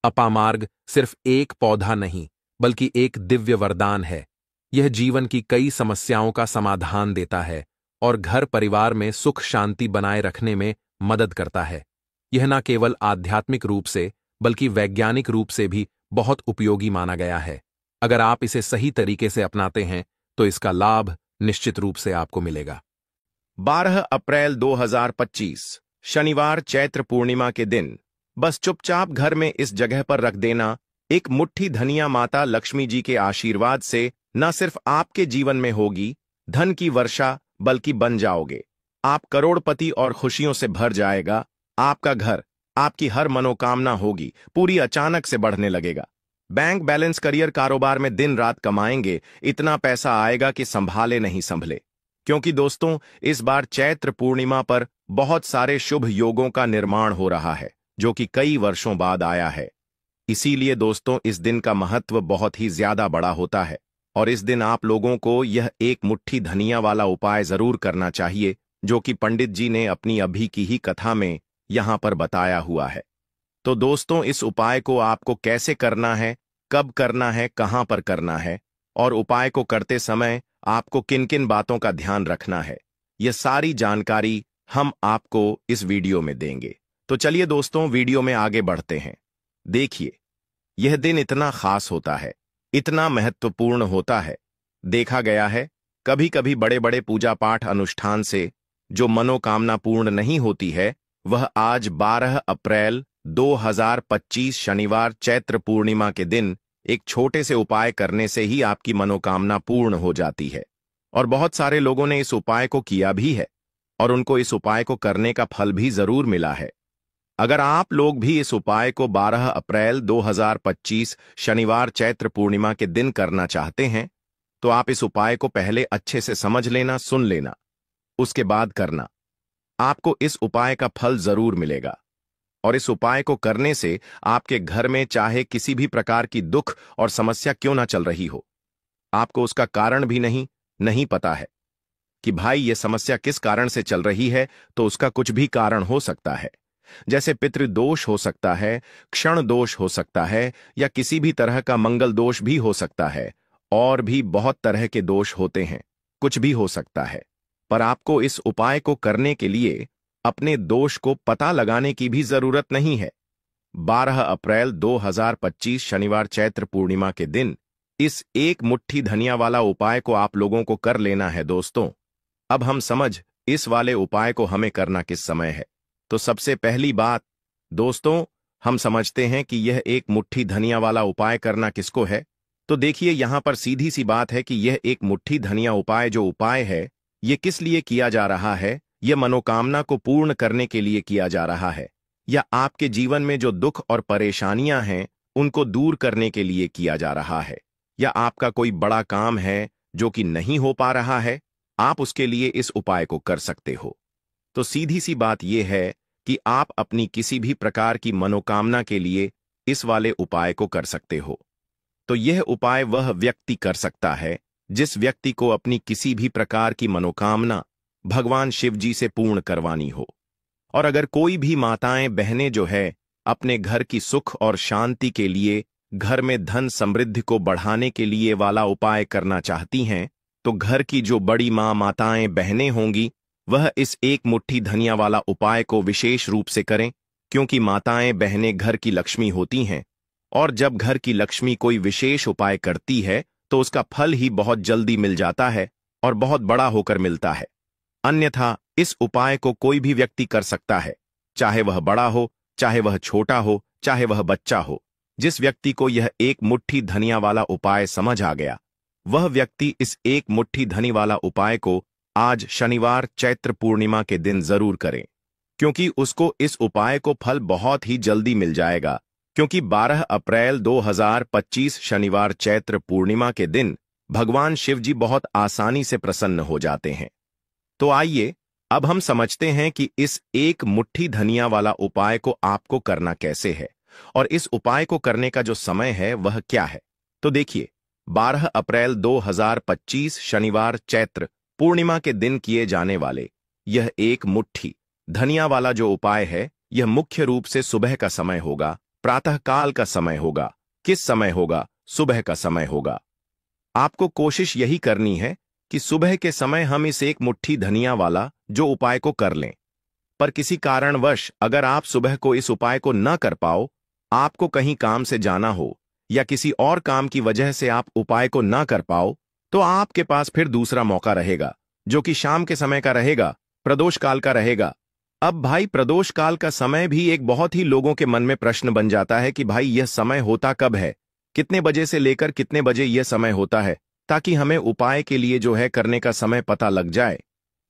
Speaker 1: अपामार्ग सिर्फ एक पौधा नहीं बल्कि एक दिव्य वरदान है। यह जीवन की कई समस्याओं का समाधान देता है और घर परिवार में सुख शांति बनाए रखने में मदद करता है। यह न केवल आध्यात्मिक रूप से बल्कि वैज्ञानिक रूप से भी बहुत उपयोगी माना गया है। अगर आप इसे सही तरीके से अपनाते हैं तो इसका लाभ निश्चित रूप से आपको मिलेगा।
Speaker 2: 12 अप्रैल 2025 शनिवार चैत्र पूर्णिमा के दिन बस चुपचाप घर में इस जगह पर रख देना एक मुट्ठी धनिया माता लक्ष्मी जी के आशीर्वाद से न सिर्फ आपके जीवन में होगी धन की वर्षा बल्कि बन जाओगे। आप करोड़पति और खुशियों से भर जाएगा। आपका घर, आपकी हर मनोकामना होगी पूरी अचानक से बढ़ने लगेगा। बैंक बैलेंस, करियर, कारोबार में दिन रात कमाएंगे, इतना पैसा आएगा कि संभाले नहीं संभले। क्योंकि दोस्तों इस बार चैत्र पूर्णिमा पर बहुत सारे शुभ योगों का निर्माण हो रहा है जो कि कई वर्षों बाद आया है। इसीलिए दोस्तों इस दिन का महत्व बहुत ही ज्यादा बड़ा होता है और इस दिन आप लोगों को यह एक मुट्ठी धनिया वाला उपाय जरूर करना चाहिए जो कि पंडित जी ने अपनी अभी की ही कथा में यहां पर बताया हुआ है। तो दोस्तों इस उपाय को आपको कैसे करना है, कब करना है, कहां पर करना है और उपाय को करते समय आपको किन किन बातों का ध्यान रखना है, यह सारी जानकारी हम आपको इस वीडियो में देंगे। तो चलिए दोस्तों वीडियो में आगे बढ़ते हैं। देखिए यह दिन इतना खास होता है, इतना महत्वपूर्ण होता है। देखा गया है कभी कभी बड़े बड़े पूजा पाठ अनुष्ठान से जो मनोकामना पूर्ण नहीं होती है वह आज 12 अप्रैल 2025 शनिवार चैत्र पूर्णिमा के दिन एक छोटे से उपाय करने से ही आपकी मनोकामना पूर्ण हो जाती है। और बहुत सारे लोगों ने इस उपाय को किया भी है और उनको इस उपाय को करने का फल भी जरूर मिला है। अगर आप लोग भी इस उपाय को 12 अप्रैल 2025 शनिवार चैत्र पूर्णिमा के दिन करना चाहते हैं तो आप इस उपाय को पहले अच्छे से समझ लेना, सुन लेना, उसके बाद करना। आपको इस उपाय का फल जरूर मिलेगा और इस उपाय को करने से आपके घर में चाहे किसी भी प्रकार की दुख और समस्या क्यों ना चल रही हो, आपको उसका कारण भी नहीं पता है कि भाई ये समस्या किस कारण से चल रही है, तो उसका कुछ भी कारण हो सकता है। जैसे पितृदोष हो सकता है, क्षण दोष हो सकता है या किसी भी तरह का मंगल दोष भी हो सकता है और भी बहुत तरह के दोष होते हैं, कुछ भी हो सकता है। पर आपको इस उपाय को करने के लिए अपने दोष को पता लगाने की भी जरूरत नहीं है। 12 अप्रैल 2025 शनिवार चैत्र पूर्णिमा के दिन इस एक मुट्ठी धनिया वाला उपाय को आप लोगों को कर लेना है। दोस्तों अब हम समझ इस वाले उपाय को हमें करना किस समय है। तो सबसे पहली बात दोस्तों हम समझते हैं कि यह एक मुट्ठी धनिया वाला उपाय करना किसको है। तो देखिए यहां पर सीधी सी बात है कि यह एक मुट्ठी धनिया उपाय जो उपाय है यह किस लिए किया जा रहा है। यह मनोकामना को पूर्ण करने के लिए किया जा रहा है या आपके जीवन में जो दुख और परेशानियां हैं उनको दूर करने के लिए किया जा रहा है, या आपका कोई बड़ा काम है जो कि नहीं हो पा रहा है, आप उसके लिए इस उपाय को कर सकते हो। तो सीधी सी बात यह है कि आप अपनी किसी भी प्रकार की मनोकामना के लिए इस वाले उपाय को कर सकते हो। तो यह उपाय वह व्यक्ति कर सकता है जिस व्यक्ति को अपनी किसी भी प्रकार की मनोकामना भगवान शिव जी से पूर्ण करवानी हो। और अगर कोई भी माताएं बहनें जो है अपने घर की सुख और शांति के लिए, घर में धन समृद्धि को बढ़ाने के लिए वाला उपाय करना चाहती हैं, तो घर की जो बड़ी माताएं बहनें होंगी वह इस एक मुट्ठी धनिया वाला उपाय को विशेष रूप से करें, क्योंकि माताएं बहनें घर की लक्ष्मी होती हैं और जब घर की लक्ष्मी कोई विशेष उपाय करती है तो उसका फल ही बहुत जल्दी मिल जाता है और बहुत बड़ा होकर मिलता है। अन्यथा इस उपाय को कोई भी व्यक्ति कर सकता है, चाहे वह बड़ा हो, चाहे वह छोटा हो, चाहे वह बच्चा हो। जिस व्यक्ति को यह एक मुट्ठी धनिया वाला उपाय समझ आ गया वह व्यक्ति इस एक मुट्ठी धनी वाला उपाय को आज शनिवार चैत्र पूर्णिमा के दिन जरूर करें, क्योंकि उसको इस उपाय को फल बहुत ही जल्दी मिल जाएगा। क्योंकि 12 अप्रैल 2025 शनिवार चैत्र पूर्णिमा के दिन भगवान शिव जी बहुत आसानी से प्रसन्न हो जाते हैं। तो आइए अब हम समझते हैं कि इस एक मुट्ठी धनिया वाला उपाय को आपको करना कैसे है और इस उपाय को करने का जो समय है वह क्या है। तो देखिए 12 अप्रैल 2025 शनिवार चैत्र पूर्णिमा के दिन किए जाने वाले यह एक मुट्ठी धनिया वाला जो उपाय है यह मुख्य रूप से सुबह का समय होगा, प्रातःकाल का समय होगा। किस समय होगा? सुबह का समय होगा। आपको कोशिश यही करनी है कि सुबह के समय हम इस एक मुट्ठी धनिया वाला जो उपाय को कर लें। पर किसी कारणवश अगर आप सुबह को इस उपाय को न कर पाओ, आपको कहीं काम से जाना हो या किसी और काम की वजह से आप उपाय को न कर पाओ, तो आपके पास फिर दूसरा मौका रहेगा, जो कि शाम के समय का रहेगा, प्रदोष काल का रहेगा। अब भाई, प्रदोष काल का समय भी एक बहुत ही लोगों के मन में प्रश्न बन जाता है कि भाई यह समय होता कब है, कितने बजे से लेकर कितने बजे यह समय होता है, ताकि हमें उपाय के लिए जो है करने का समय पता लग जाए।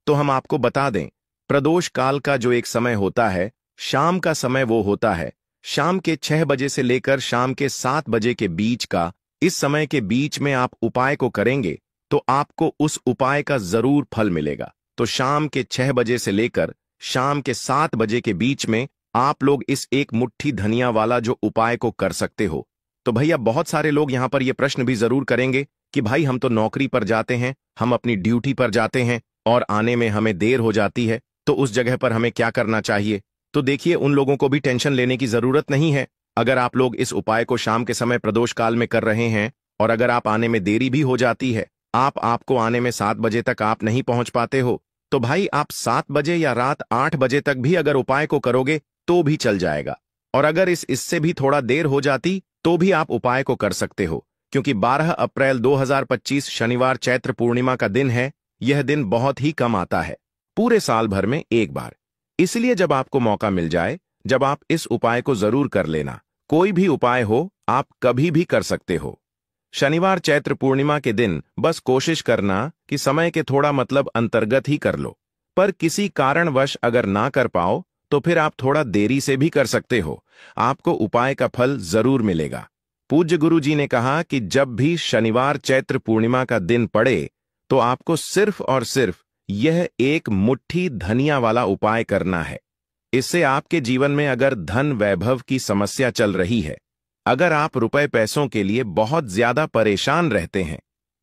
Speaker 2: तो हम आपको बता दें, प्रदोष काल का जो एक समय होता है, शाम का समय वो होता है शाम के 6 बजे से लेकर शाम के 7 बजे के बीच का। इस समय के बीच में आप उपाय को करेंगे तो आपको उस उपाय का जरूर फल मिलेगा। तो शाम के 6 बजे से लेकर शाम के 7 बजे के बीच में आप लोग इस एक मुट्ठी धनिया वाला जो उपाय को कर सकते हो। तो भैया, बहुत सारे लोग यहां पर यह प्रश्न भी जरूर करेंगे कि भाई हम तो नौकरी पर जाते हैं, हम अपनी ड्यूटी पर जाते हैं और आने में हमें देर हो जाती है, तो उस जगह पर हमें क्या करना चाहिए। तो देखिए, उन लोगों को भी टेंशन लेने की जरूरत नहीं है। अगर आप लोग इस उपाय को शाम के समय प्रदोष काल में कर रहे हैं और अगर आप आने में देरी भी हो जाती है, आपको आने में 7 बजे तक आप नहीं पहुंच पाते हो, तो भाई आप 7 बजे या रात 8 बजे तक भी अगर उपाय को करोगे तो भी चल जाएगा। और अगर इससे भी थोड़ा देर हो जाती तो भी आप उपाय को कर सकते हो, क्योंकि 12 अप्रैल 2025 शनिवार चैत्र पूर्णिमा का दिन है। यह दिन बहुत ही कम आता है, पूरे साल भर में एक बार। इसलिए जब आपको मौका मिल जाए, जब आप इस उपाय को जरूर कर लेना। कोई भी उपाय हो, आप कभी भी कर सकते हो। शनिवार चैत्र पूर्णिमा के दिन बस कोशिश करना कि समय के थोड़ा अंतर्गत ही कर लो, पर किसी कारणवश अगर ना कर पाओ तो फिर आप थोड़ा देरी से भी कर सकते हो, आपको उपाय का फल जरूर मिलेगा। पूज्य गुरु जी ने कहा कि जब भी शनिवार चैत्र पूर्णिमा का दिन पड़े तो आपको सिर्फ और सिर्फ यह एक मुट्ठी धनिया वाला उपाय करना है। इससे आपके जीवन में अगर धन वैभव की समस्या चल रही है, अगर आप रुपए पैसों के लिए बहुत ज्यादा परेशान रहते हैं,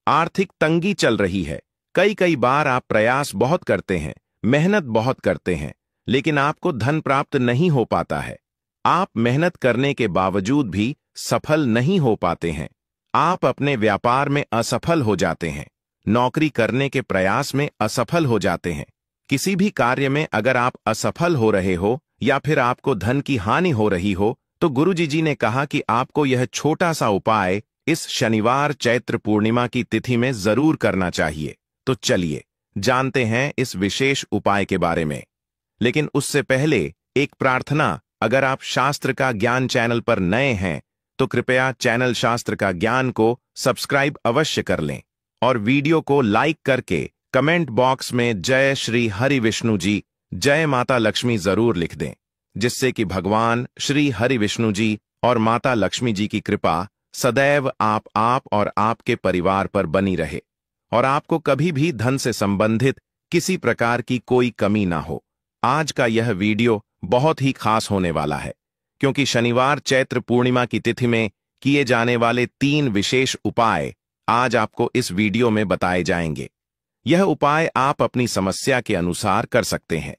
Speaker 2: आर्थिक तंगी चल रही है, कई बार आप प्रयास बहुत करते हैं, मेहनत बहुत करते हैं, लेकिन आपको धन प्राप्त नहीं हो पाता है, आप मेहनत करने के बावजूद भी सफल नहीं हो पाते हैं, आप अपने व्यापार में असफल हो जाते हैं, नौकरी करने के प्रयास में असफल हो जाते हैं, किसी भी कार्य में अगर आप असफल हो रहे हो या फिर आपको धन की हानि हो रही हो, तो गुरुजी जी ने कहा कि आपको यह छोटा सा उपाय इस शनिवार चैत्र पूर्णिमा की तिथि में जरूर करना चाहिए। तो चलिए जानते हैं इस विशेष उपाय के बारे में। लेकिन उससे पहले एक प्रार्थना, अगर आप शास्त्र का ज्ञान चैनल पर नए हैं तो कृपया चैनल शास्त्र का ज्ञान को सब्सक्राइब अवश्य कर लें और वीडियो को लाइक करके कमेंट बॉक्स में जय श्री हरि विष्णु जी, जय माता लक्ष्मी जरूर लिख दें, जिससे कि भगवान श्री हरि विष्णु जी और माता लक्ष्मी जी की कृपा सदैव आप और आपके परिवार पर बनी रहे और आपको कभी भी धन से संबंधित किसी प्रकार की कोई कमी ना हो। आज का यह वीडियो बहुत ही खास होने वाला है, क्योंकि शनिवार चैत्र पूर्णिमा की तिथि में किए जाने वाले 3 विशेष उपाय आज आपको इस वीडियो में बताए जाएंगे। यह उपाय आप अपनी समस्या के अनुसार कर सकते हैं।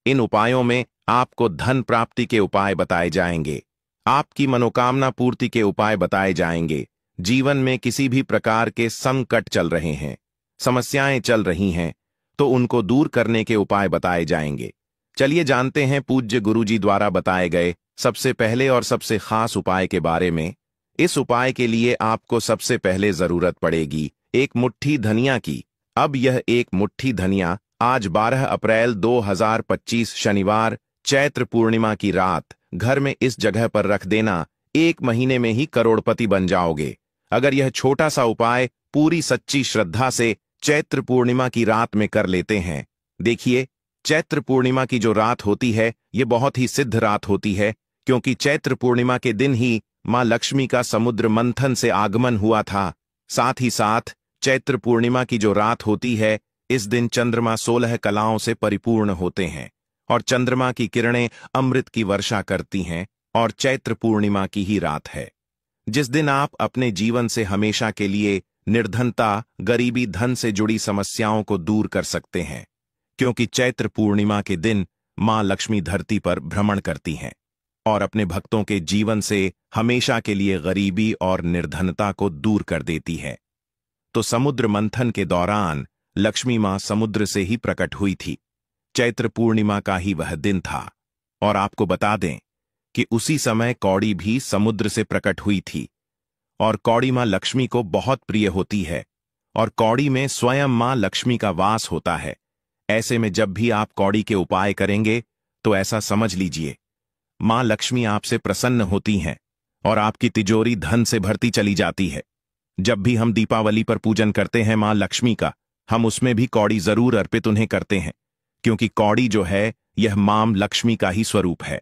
Speaker 2: इन उपायों में आपको धन प्राप्ति के उपाय बताए जाएंगे, आपकी मनोकामना पूर्ति के उपाय बताए जाएंगे, जीवन में किसी भी प्रकार के संकट चल रहे हैं, समस्याएं चल रही हैं, तो उनको दूर करने के उपाय बताए जाएंगे। चलिए जानते हैं पूज्य गुरुजी द्वारा बताए गए सबसे पहले और सबसे खास उपाय के बारे में। इस उपाय के लिए आपको सबसे पहले जरूरत पड़ेगी एक मुट्ठी धनिया की। अब यह एक मुट्ठी धनिया आज 12 अप्रैल 2025 शनिवार चैत्र पूर्णिमा की रात घर में इस जगह पर रख देना, 1 महीने में ही करोड़पति बन जाओगे। अगर यह छोटा सा उपाय पूरी सच्ची श्रद्धा से चैत्र पूर्णिमा की रात में कर लेते हैं। देखिए, चैत्र पूर्णिमा की जो रात होती है, ये बहुत ही सिद्ध रात होती है, क्योंकि चैत्र पूर्णिमा के दिन ही मां लक्ष्मी का समुद्र मंथन से आगमन हुआ था। साथ ही साथ चैत्र पूर्णिमा की जो रात होती है, इस दिन चंद्रमा 16 कलाओं से परिपूर्ण होते हैं और चंद्रमा की किरणें अमृत की वर्षा करती हैं, और चैत्र पूर्णिमा की ही रात है जिस दिन आप अपने जीवन से हमेशा के लिए निर्धनता, गरीबी, धन से जुड़ी समस्याओं को दूर कर सकते हैं, क्योंकि चैत्र पूर्णिमा के दिन मां लक्ष्मी धरती पर भ्रमण करती हैं और अपने भक्तों के जीवन से हमेशा के लिए गरीबी और निर्धनता को दूर कर देती है। तो समुद्र मंथन के दौरान लक्ष्मी मां समुद्र से ही प्रकट हुई थी, चैत्र पूर्णिमा का ही वह दिन था। और आपको बता दें कि उसी समय कौड़ी भी समुद्र से प्रकट हुई थी। और कौड़ी मां लक्ष्मी को बहुत प्रिय होती है और कौड़ी में स्वयं मां लक्ष्मी का वास होता है। ऐसे में जब भी आप कौड़ी के उपाय करेंगे तो ऐसा समझ लीजिए, मां लक्ष्मी आपसे प्रसन्न होती हैं और आपकी तिजोरी धन से भरती चली जाती है। जब भी हम दीपावली पर पूजन करते हैं मां लक्ष्मी का, हम उसमें भी कौड़ी जरूर अर्पित उन्हें करते हैं, क्योंकि कौड़ी जो है यह मां लक्ष्मी का ही स्वरूप है।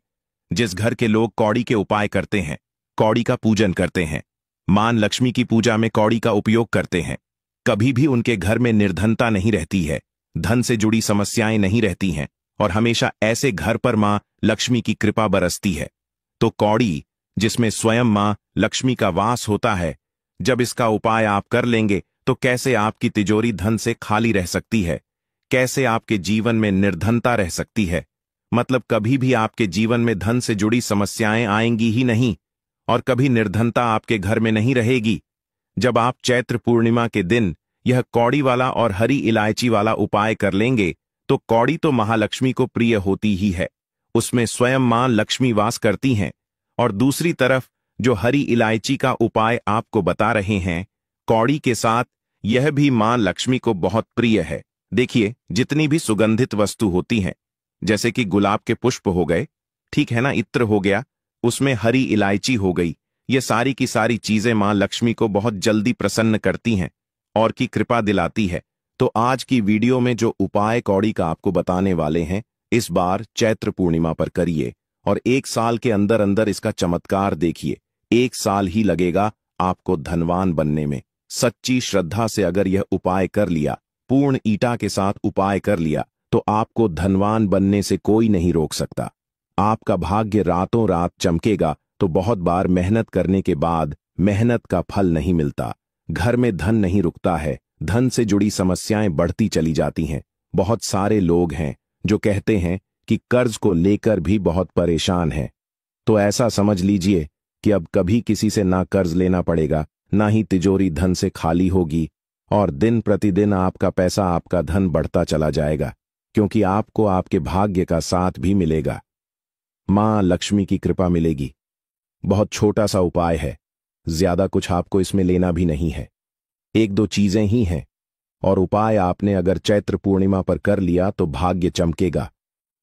Speaker 2: जिस घर के लोग कौड़ी के उपाय करते हैं, कौड़ी का पूजन करते हैं, मां लक्ष्मी की पूजा में कौड़ी का उपयोग करते हैं, कभी भी उनके घर में निर्धनता नहीं रहती है, धन से जुड़ी समस्याएं नहीं रहती हैं और हमेशा ऐसे घर पर मां लक्ष्मी की कृपा बरसती है। तो कौड़ी, जिसमें स्वयं मां लक्ष्मी का वास होता है, जब इसका उपाय आप कर लेंगे तो कैसे आपकी तिजोरी धन से खाली रह सकती है, कैसे आपके जीवन में निर्धनता रह सकती है। मतलब कभी भी आपके जीवन में धन से जुड़ी समस्याएं आएंगी ही नहीं और कभी निर्धनता आपके घर में नहीं रहेगी। जब आप चैत्र पूर्णिमा के दिन यह कौड़ी वाला और हरी इलायची वाला उपाय कर लेंगे तो कौड़ी तो महालक्ष्मी को प्रिय होती ही है, उसमें स्वयं मां लक्ष्मी वास करती हैं। और दूसरी तरफ जो हरी इलायची का उपाय आपको बता रहे हैं, कौड़ी के साथ यह भी मां लक्ष्मी को बहुत प्रिय है। देखिए, जितनी भी सुगंधित वस्तु होती हैं, जैसे कि गुलाब के पुष्प हो गए, ठीक है ना, इत्र हो गया, उसमें हरी इलायची हो गई, ये सारी की सारी चीजें मां लक्ष्मी को बहुत जल्दी प्रसन्न करती हैं और की कृपा दिलाती है। तो आज की वीडियो में जो उपाय कौड़ी का आपको बताने वाले हैं, इस बार चैत्र पूर्णिमा पर करिए और 1 साल के अंदर अंदर इसका चमत्कार देखिए। 1 साल ही लगेगा आपको धनवान बनने में। सच्ची श्रद्धा से अगर यह उपाय कर लिया, पूर्ण ईटा के साथ उपाय कर लिया, तो आपको धनवान बनने से कोई नहीं रोक सकता। आपका भाग्य रातों रात चमकेगा। तो बहुत बार मेहनत करने के बाद मेहनत का फल नहीं मिलता, घर में धन नहीं रुकता है, धन से जुड़ी समस्याएं बढ़ती चली जाती हैं। बहुत सारे लोग हैं जो कहते हैं कि कर्ज को लेकर भी बहुत परेशान हैं। तो ऐसा समझ लीजिए कि अब कभी किसी से ना कर्ज लेना पड़ेगा, ना ही तिजोरी धन से खाली होगी और दिन प्रतिदिन आपका पैसा, आपका धन बढ़ता चला जाएगा, क्योंकि आपको आपके भाग्य का साथ भी मिलेगा, मां लक्ष्मी की कृपा मिलेगी। बहुत छोटा सा उपाय है, ज्यादा कुछ आपको इसमें लेना भी नहीं है, 1-2 चीजें ही हैं और उपाय आपने अगर चैत्र पूर्णिमा पर कर लिया तो भाग्य चमकेगा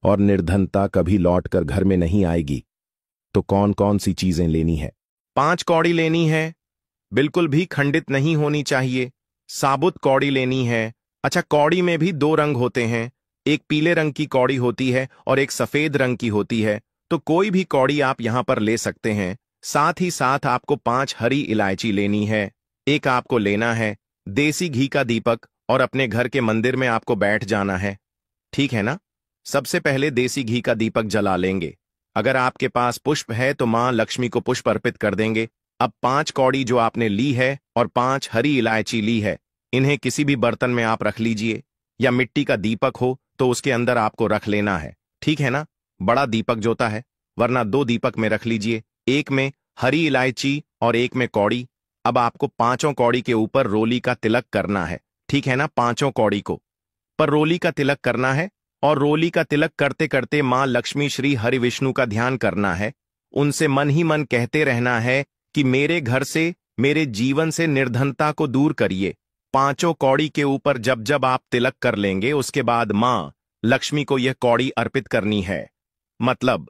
Speaker 2: और निर्धनता कभी लौटकर घर में नहीं आएगी। तो कौन कौन सी चीजें लेनी है?
Speaker 3: 5 कौड़ी लेनी है, बिल्कुल भी खंडित नहीं होनी चाहिए। साबुत कौड़ी लेनी है। अच्छा, कौड़ी में भी 2 रंग होते हैं, एक पीले रंग की कौड़ी होती है और एक सफेद रंग की होती है। तो कोई भी कौड़ी आप यहां पर ले सकते हैं। साथ ही साथ आपको 5 हरी इलायची लेनी है। एक आपको लेना है देसी घी का दीपक और अपने घर के मंदिर में आपको बैठ जाना है, ठीक है ना। सबसे पहले देसी घी का दीपक जला लेंगे। अगर आपके पास पुष्प है तो मां लक्ष्मी को पुष्प अर्पित कर देंगे। अब 5 कौड़ी जो आपने ली है और 5 हरी इलायची ली है, इन्हें किसी भी बर्तन में आप रख लीजिए, या मिट्टी का दीपक हो तो उसके अंदर आपको रख लेना है, ठीक है ना। बड़ा दीपक जोता है, वरना 2 दीपक में रख लीजिए, एक में हरी इलायची और एक में कौड़ी। अब आपको 5 कौड़ी के ऊपर रोली का तिलक करना है, ठीक है ना। 5 कौड़ी को पर रोली का तिलक करना है और रोली का तिलक करते करते मां लक्ष्मी श्री हरि विष्णु का ध्यान करना है। उनसे मन ही मन कहते रहना है कि मेरे घर से, मेरे जीवन से निर्धनता को दूर करिए। 5 कौड़ी के ऊपर जब जब आप तिलक कर लेंगे, उसके बाद मां लक्ष्मी को यह कौड़ी अर्पित करनी है। मतलब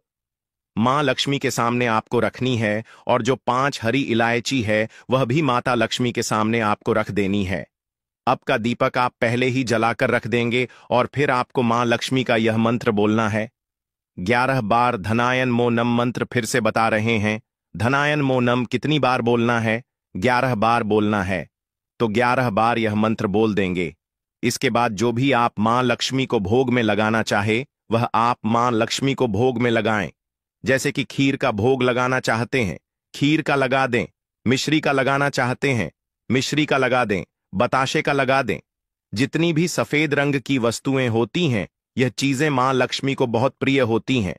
Speaker 3: मां लक्ष्मी के सामने आपको रखनी है और जो 5 हरी इलायची है वह भी माता लक्ष्मी के सामने आपको रख देनी है। अब का दीपक आप पहले ही जलाकर रख देंगे और फिर आपको मां लक्ष्मी का यह मंत्र बोलना है। 11 बार धनायन मो नम मंत्र फिर से बता रहे हैं। धनायन मो नम कितनी बार बोलना है? 11 बार बोलना है। तो 11 बार यह मंत्र बोल देंगे। इसके बाद जो भी आप मां लक्ष्मी को भोग में लगाना चाहे वह आप मां लक्ष्मी को भोग में लगाएं। जैसे कि खीर का भोग लगाना चाहते हैं, खीर का लगा दें। मिश्री का लगाना चाहते हैं, मिश्री का लगा दें। बताशे का लगा दें। जितनी भी सफेद रंग की वस्तुएं होती हैं, यह चीजें मां लक्ष्मी को बहुत प्रिय होती हैं।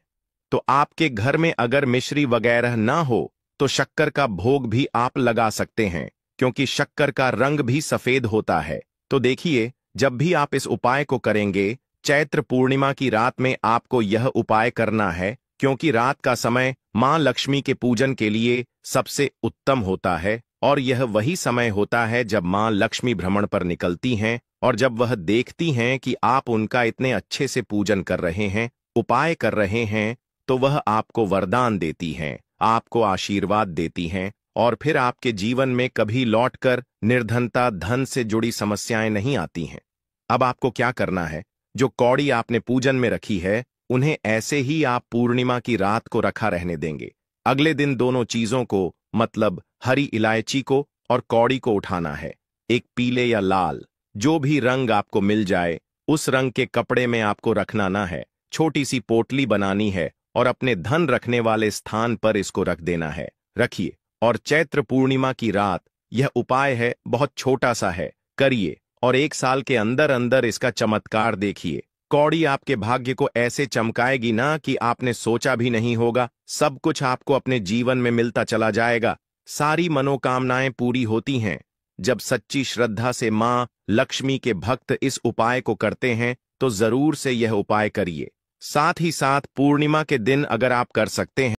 Speaker 3: तो आपके घर में अगर मिश्री वगैरह ना हो तो शक्कर का भोग भी आप लगा सकते हैं, क्योंकि शक्कर का रंग भी सफेद होता है। तो देखिए, जब भी आप इस उपाय को करेंगे
Speaker 2: चैत्र पूर्णिमा की रात में आपको यह उपाय करना है, क्योंकि रात का समय मां लक्ष्मी के पूजन के लिए सबसे उत्तम होता है और यह वही समय होता है जब मां लक्ष्मी भ्रमण पर निकलती हैं और जब वह देखती हैं कि आप उनका इतने अच्छे से पूजन कर रहे हैं, उपाय कर रहे हैं, तो वह आपको वरदान देती हैं, आपको आशीर्वाद देती हैं और फिर आपके जीवन में कभी लौटकर निर्धनता, धन से जुड़ी समस्याएं नहीं आती हैं। अब आपको क्या करना है? जो कौड़ी आपने पूजन में रखी है, उन्हें ऐसे ही आप पूर्णिमा की रात को रखा रहने देंगे। अगले दिन दोनों चीजों को, मतलब हरी इलायची को और कौड़ी को उठाना है। एक पीले या लाल, जो भी रंग आपको मिल जाए, उस रंग के कपड़े में आपको रखना ना है। छोटी सी पोटली बनानी है और अपने धन रखने वाले स्थान पर इसको रख देना है। रखिए और चैत्र पूर्णिमा की रात, यह उपाय है, बहुत छोटा सा है, करिए और 1 साल के अंदर अंदर इसका चमत्कार देखिए। कौड़ी आपके भाग्य को ऐसे चमकाएगी ना कि आपने सोचा भी नहीं होगा। सब कुछ आपको अपने जीवन में मिलता चला जाएगा। सारी मनोकामनाएं पूरी होती हैं। जब सच्ची श्रद्धा से मां लक्ष्मी के भक्त इस उपाय को करते हैं तो जरूर से यह उपाय करिए। साथ ही साथ पूर्णिमा के दिन अगर आप कर सकते हैं